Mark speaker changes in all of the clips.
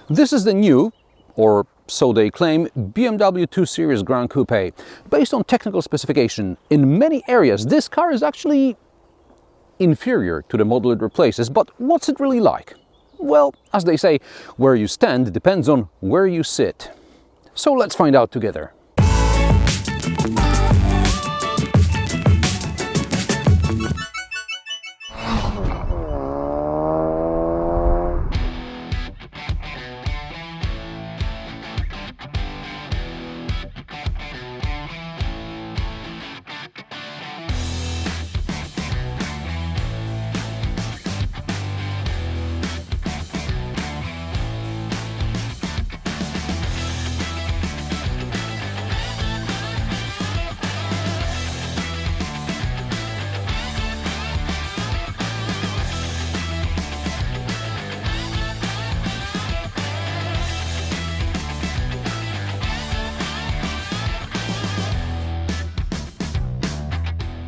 Speaker 1: This is the new, or so they claim, BMW 2 Series Gran Coupe. Based on technical specification, in many areas this car is actually inferior to the model it replaces, but what's it really like? Well, as they say, where you stand depends on where you sit. So let's find out together.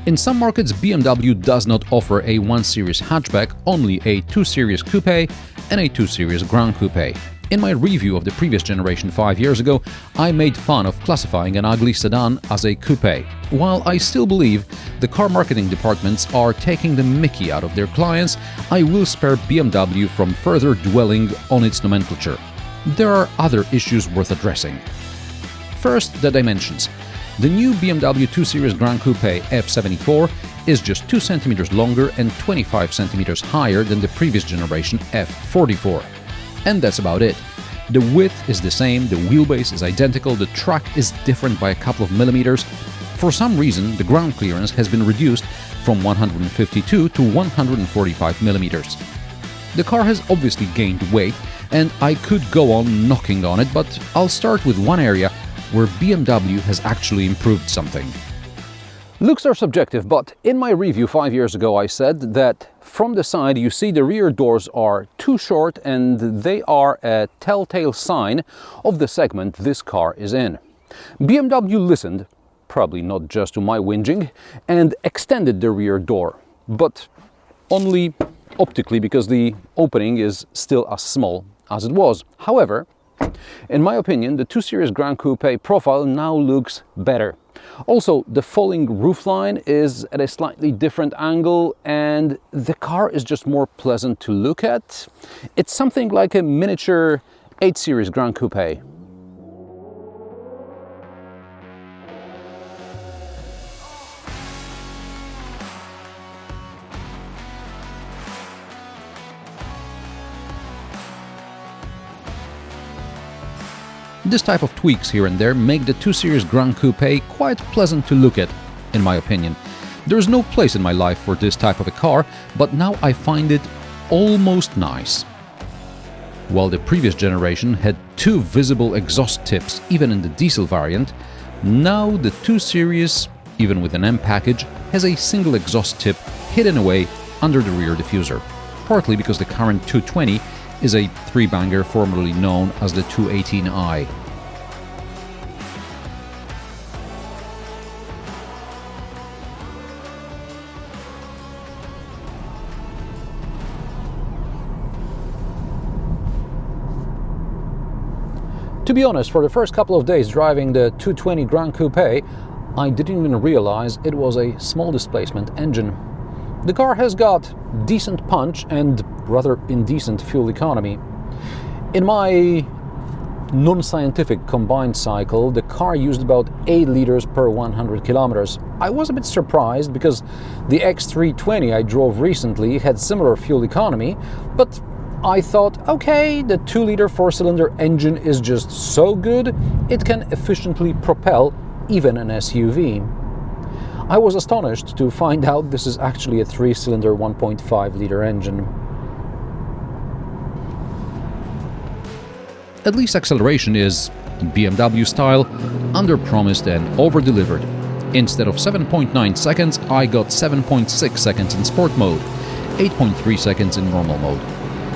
Speaker 1: In some markets, BMW does not offer a 1 Series hatchback, only a 2 Series Coupe and a 2 Series Gran Coupe. In my review of the previous generation 5 years ago, I made fun of classifying an ugly sedan as a coupe. While I still believe the car marketing departments are taking the mickey out of their clients, I will spare BMW from further dwelling on its nomenclature. There are other issues worth addressing. First, the dimensions. The new BMW 2 Series Gran Coupe F74 is just 2 cm longer and 25 cm higher than the previous generation F44. And that's about it. The width is the same, the wheelbase is identical, the track is different by a couple of millimeters. For some reason, the ground clearance has been reduced from 152 to 145 millimeters. The car has obviously gained weight, and I could go on knocking on it, but I'll start with one area where BMW has actually improved something. Looks are subjective, but in my review 5 years ago I said that from the side you see the rear doors are too short and they are a telltale sign of the segment this car is in. BMW listened, probably not just to my whinging, and extended the rear door, but only optically because the opening is still as small as it was. However, in my opinion, the 2 Series Gran Coupe profile now looks better. Also, the falling roofline is at a slightly different angle and the car is just more pleasant to look at. It's something like a miniature 8 Series Gran Coupe. This type of tweaks here and there make the 2 Series Gran Coupe quite pleasant to look at, in my opinion. There's no place in my life for this type of a car, but now I find it almost nice. While the previous generation had 2 visible exhaust tips even in the diesel variant, now the 2 Series, even with an M package, has a single exhaust tip hidden away under the rear diffuser, partly because the current 220 is a 3-banger formerly known as the 218i. To be honest, for the first couple of days driving the 220 Gran Coupe, I didn't even realize it was a small displacement engine. The car has got decent punch and rather indecent fuel economy. In my non-scientific combined cycle, the car used about 8 liters per 100 kilometers. I was a bit surprised because the X320 I drove recently had similar fuel economy, but I thought, okay, the 2-liter 4-cylinder engine is just so good, it can efficiently propel even an SUV. I was astonished to find out this is actually a 3-cylinder 1.5-liter engine. At least acceleration is, in BMW style, under-promised and over-delivered. Instead of 7.9 seconds, I got 7.6 seconds in sport mode, 8.3 seconds in normal mode.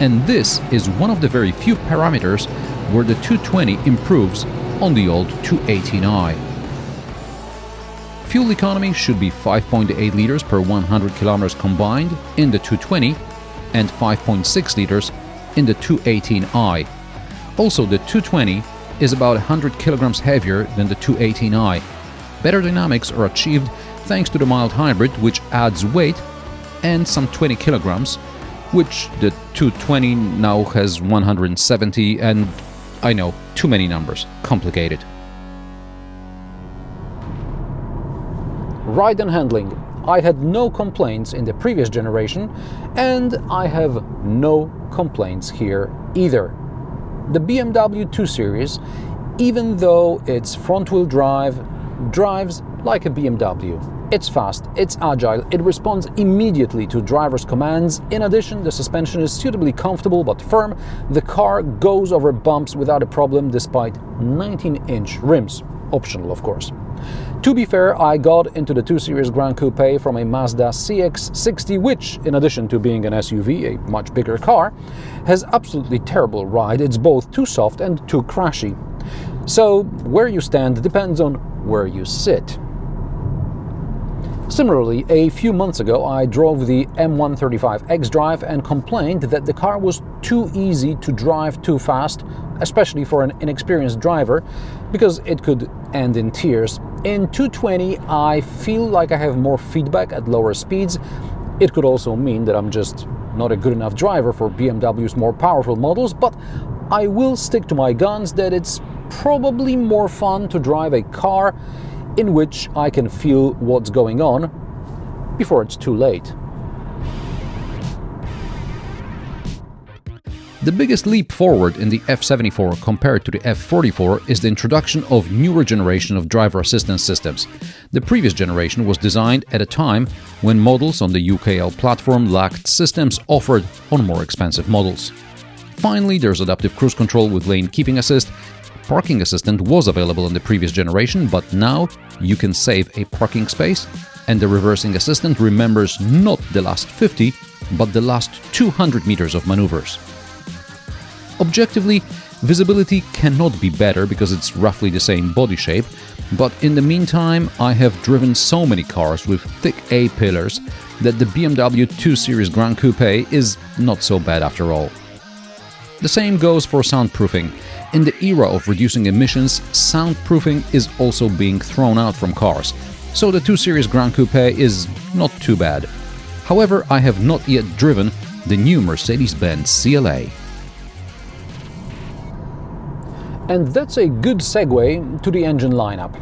Speaker 1: And this is one of the very few parameters where the 220 improves on the old 218i. Fuel economy should be 5.8 liters per 100 kilometers combined in the 220 and 5.6 liters in the 218i. Also, the 220 is about 100 kilograms heavier than the 218i. Better dynamics are achieved thanks to the mild hybrid, which adds weight and some 20 kilograms, which the 220 now has 170, and I know, too many numbers, complicated. Ride and handling. I had no complaints in the previous generation, and I have no complaints here either. The BMW 2 Series, even though it's front-wheel drive, drives like a BMW. It's fast, it's agile, it responds immediately to driver's commands. In addition, the suspension is suitably comfortable but firm. The car goes over bumps without a problem despite 19-inch rims. Optional, of course. To be fair, I got into the 2 Series Gran Coupe from a Mazda CX-60, which, in addition to being an SUV, a much bigger car, has absolutely terrible ride. It's both too soft and too crashy. So, where you stand depends on where you sit. Similarly, a few months ago I drove the M135 xDrive and complained that the car was too easy to drive too fast, especially for an inexperienced driver, because it could end in tears. In 220 I feel like I have more feedback at lower speeds. It could also mean that I'm just not a good enough driver for BMW's more powerful models, but I will stick to my guns that it's probably more fun to drive a car in which I can feel what's going on before it's too late. The biggest leap forward in the F74 compared to the F44 is the introduction of newer generation of driver assistance systems. The previous generation was designed at a time when models on the UKL platform lacked systems offered on more expensive models. Finally, there's adaptive cruise control with lane keeping assist. Parking assistant was available in the previous generation, but now you can save a parking space, and the reversing assistant remembers not the last 50, but the last 200 meters of maneuvers. Objectively, visibility cannot be better because it's roughly the same body shape, but in the meantime I have driven so many cars with thick A-pillars that the BMW 2 Series Gran Coupe is not so bad after all. The same goes for soundproofing. In the era of reducing emissions, soundproofing is also being thrown out from cars, so the 2 Series Gran Coupe is not too bad. However, I have not yet driven the new Mercedes-Benz CLA. And that's a good segue to the engine lineup.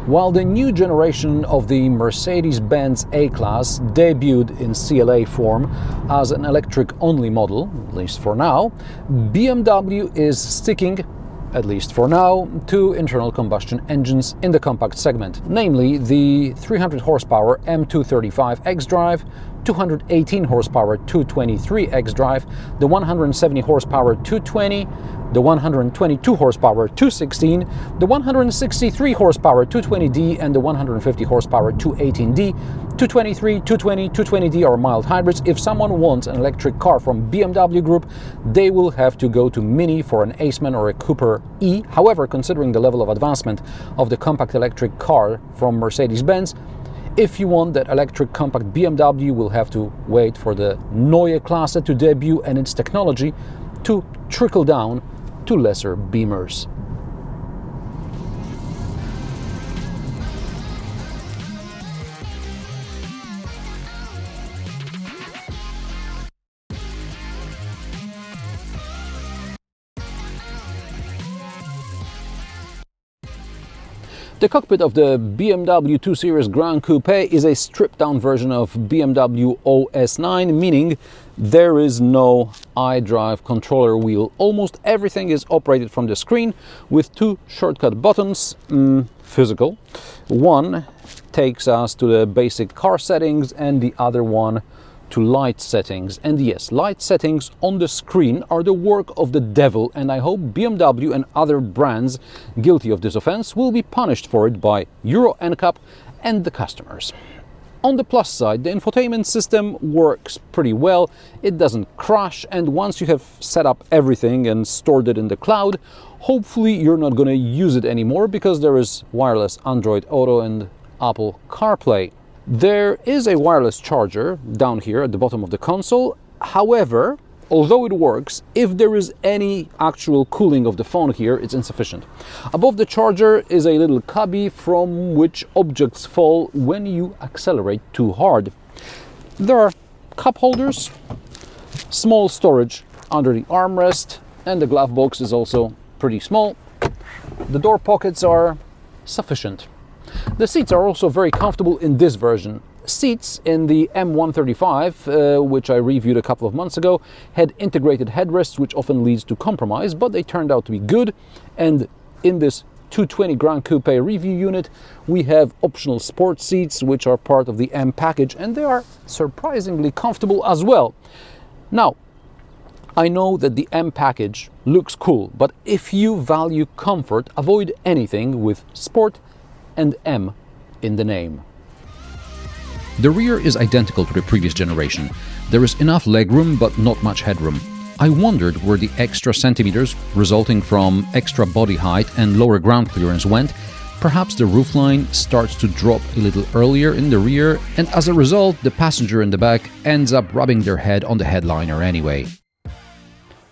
Speaker 1: While the new generation of the Mercedes-Benz A-Class debuted in CLA form as an electric-only model, at least for now, BMW is sticking, at least for now, to internal combustion engines in the compact segment, namely the 300 horsepower M235 xDrive, 218 horsepower 223 xDrive, the 170 horsepower 220, the 122 horsepower 216, the 163 horsepower 220D, and the 150 horsepower 218D. 223, 220, 220D are mild hybrids. If someone wants an electric car from BMW Group, they will have to go to Mini for an Aceman or a Cooper E. However, considering the level of advancement of the compact electric car from Mercedes-Benz, if you want that electric compact BMW, will have to wait for the Neue Klasse to debut and its technology to trickle down to lesser Beamers. The cockpit of the BMW 2 Series Gran Coupe is a stripped-down version of BMW OS 9, meaning there is no iDrive controller wheel. Almost everything is operated from the screen with two shortcut buttons, physical. One takes us to the basic car settings and the other one to light settings. And yes, light settings on the screen are the work of the devil, and I hope BMW and other brands guilty of this offense will be punished for it by Euro NCAP and the customers. On the plus side, the infotainment system works pretty well. It doesn't crash, and once you have set up everything and stored it in the cloud, hopefully you're not going to use it anymore because there is wireless Android Auto and Apple CarPlay. There is a wireless charger down here at the bottom of the console. However, although it works, if there is any actual cooling of the phone here, it's insufficient. Above the charger is a little cubby from which objects fall when you accelerate too hard. There are cup holders, small storage under the armrest, and the glove box is also pretty small. The door pockets are sufficient. The seats are also very comfortable in this version. Seats in the M135, which I reviewed a couple of months ago, had integrated headrests, which often leads to compromise, but they turned out to be good. And in this 220 Gran Coupe review unit, we have optional sport seats, which are part of the M package, and they are surprisingly comfortable as well. Now, I know that the M package looks cool, but if you value comfort, avoid anything with sport and M in the name. The rear is identical to the previous generation. There is enough legroom, but not much headroom. I wondered where the extra centimeters resulting from extra body height and lower ground clearance went. Perhaps the roofline starts to drop a little earlier in the rear, and as a result, the passenger in the back ends up rubbing their head on the headliner anyway.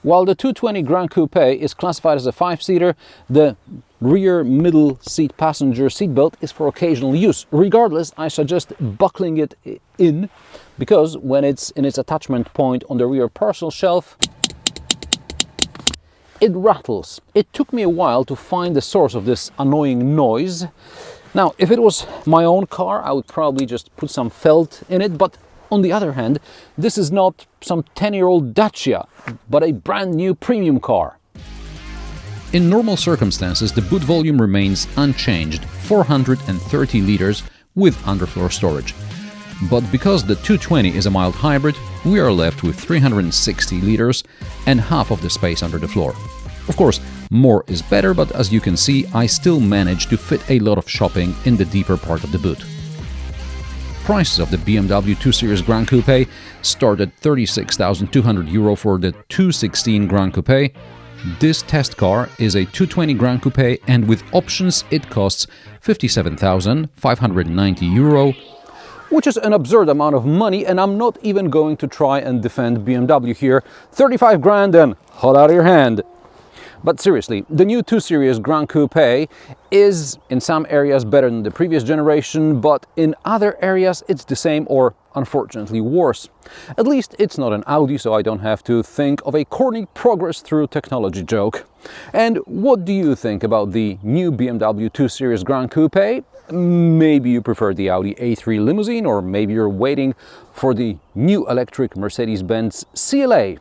Speaker 1: While the 220 Gran Coupe is classified as a 5-seater, the rear middle seat passenger seatbelt is for occasional use. Regardless, I suggest buckling it in, because when it's in its attachment point on the rear parcel shelf, it rattles. It took me a while to find the source of this annoying noise. Now, if it was my own car, I would probably just put some felt in it, but on the other hand, this is not some 10-year-old Dacia, but a brand new premium car. In normal circumstances, the boot volume remains unchanged, 430 liters with underfloor storage. But because the 220 is a mild hybrid, we are left with 360 liters and half of the space under the floor. Of course, more is better, but as you can see, I still managed to fit a lot of shopping in the deeper part of the boot. Prices of the BMW 2 Series Gran Coupe start at €36,200 for the 216 Gran Coupe. This test car is a 220 Gran Coupe, and with options it costs €57,590, which is an absurd amount of money, and I'm not even going to try and defend BMW here. 35 grand and hot out of your hand. But seriously, the new 2 Series Gran Coupe is in some areas better than the previous generation, but in other areas it's the same or unfortunately worse. At least it's not an Audi, so I don't have to think of a corny progress through technology joke. And what do you think about the new BMW 2 Series Gran Coupe? Maybe you prefer the Audi A3 limousine, or maybe you're waiting for the new electric Mercedes-Benz CLA.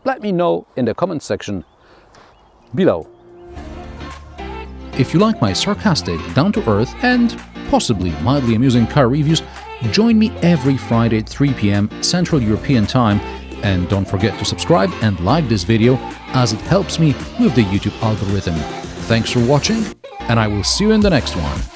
Speaker 1: Let me know in the comment section below. If you like my sarcastic, down-to-earth and possibly mildly amusing car reviews, join me every Friday at 3 p.m. Central European Time, and don't forget to subscribe and like this video as it helps me with the YouTube algorithm. Thanks for watching, and I will see you in the next one.